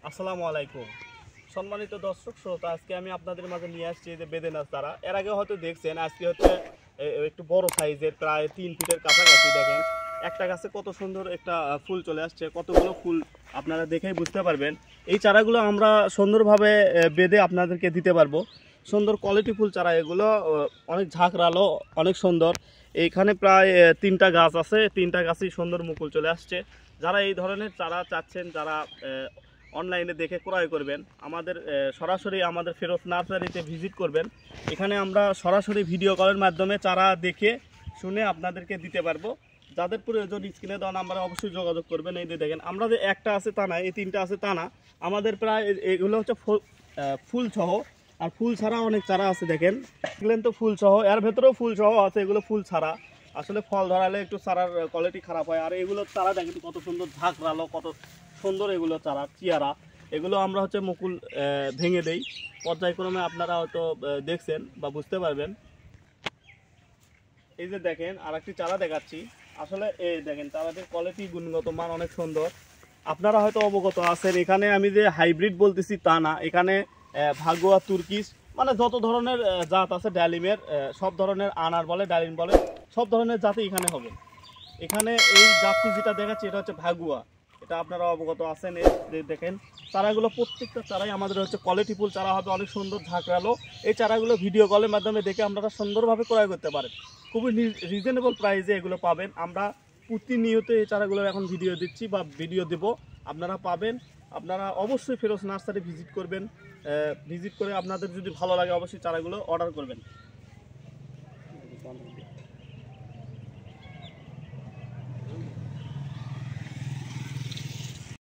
আসসালামু আলাইকুম সম্মানিত দর্শক শ্রোতা, আজকে আমি আপনাদের মাঝে নিয়ে আসছি যে বেদেনাস চারা। এর আগে হয়তো দেখছেন, আজকে হচ্ছে একটু বড় সাইজের, প্রায় 3 ফিটের কাছাকাছি। দেখেন একটা গাছে কত সুন্দর একটা ফুল চলে আসছে, কতগুলো ফুল আপনারা দেখেই বুঝতে পারবেন। এই চারাগুলো আমরা সুন্দরভাবে বেঁধে আপনাদেরকে দিতে পারবো। সুন্দর কোয়ালিটি ফুল চারা এগুলো, অনেক ঝাঁকড়ালো, অনেক সুন্দর। এইখানে প্রায় 3টা গাছ আছে, 3টা গাছই সুন্দর মুকুল চলে আসছে। যারা এই ধরনের চারা চাচ্ছেন, যারা অনলাইনে দেখে ক্রয় করবেন, আমাদের সরাসরি আমাদের ফেরত নার্সারিতে ভিজিট করবেন। এখানে আমরা সরাসরি ভিডিও কলের মাধ্যমে চারা দেখে শুনে আপনাদেরকে দিতে পারবো। যাদের প্রয়োজন স্ক্রিনে দেওয়া নাম্বারে অবশ্যই যোগাযোগ করবেন। এই যে দেখেন, আমরা যে একটা আছে তা না, এই 3টা আছে তা না, আমাদের প্রায় এগুলো হচ্ছে ফুল সহ। আর ফুল ছাড়া অনেক চারা আছে, দেখেন দেখলেন তো, ফুল সহ। এর ভেতরেও ফুল সহ আছে, এগুলো ফুল ছাড়া। আসলে ফল ধরালে একটু চারার কোয়ালিটি খারাপ হয়। আর এগুলো চারা দেখেন কত সুন্দর ঝাঁকড়ালো, কত সুন্দর এগুলো চারা চেয়ারা। এগুলো আমরা হচ্ছে মুকুল ভেঙে দেই পর্যায়ক্রমে, আপনারা হয়তো দেখছেন বা বুঝতে পারবেন। এই যে দেখেন আর একটি চারা দেখাচ্ছি। আসলে এই দেখেন চারাটির কোয়ালিটি, গুণগত মান অনেক সুন্দর। আপনারা হয়তো অবগত আছেন, এখানে আমি যে হাইব্রিড বলতেছি তা না, এখানে ভাগুয়া, তুর্কিশ, মানে যত ধরনের জাত আছে ডালিমের, সব ধরনের আনার বলে, ডালিম বলে, সব ধরনের জাতি এখানে হবে। এখানে এই জাতটি যেটা দেখাচ্ছি এটা হচ্ছে ভাগুয়া, এটা আপনারা অবগত আছেন। এই দেখেন চারাগুলো, প্রত্যেকটা চারাই আমাদের হচ্ছে কোয়ালিটি ফুল চারা হবে, অনেক সুন্দর ঝাঁকড়ালো। এই চারাগুলো ভিডিও কলের মাধ্যমে দেখে আপনারা সুন্দরভাবে ক্রয় করতে পারেন। খুবই রিজনেবল প্রাইসে এগুলো পাবেন। আমরা প্রতিনিয়ত এই চারাগুলোর এখন ভিডিও দিচ্ছি বা ভিডিও দেব, আপনারা পাবেন। আপনারা অবশ্যই ফেরোজ নার্সারি ভিজিট করবেন। ভিজিট করে আপনাদের যদি ভালো লাগে অবশ্যই চারাগুলো অর্ডার করবেন।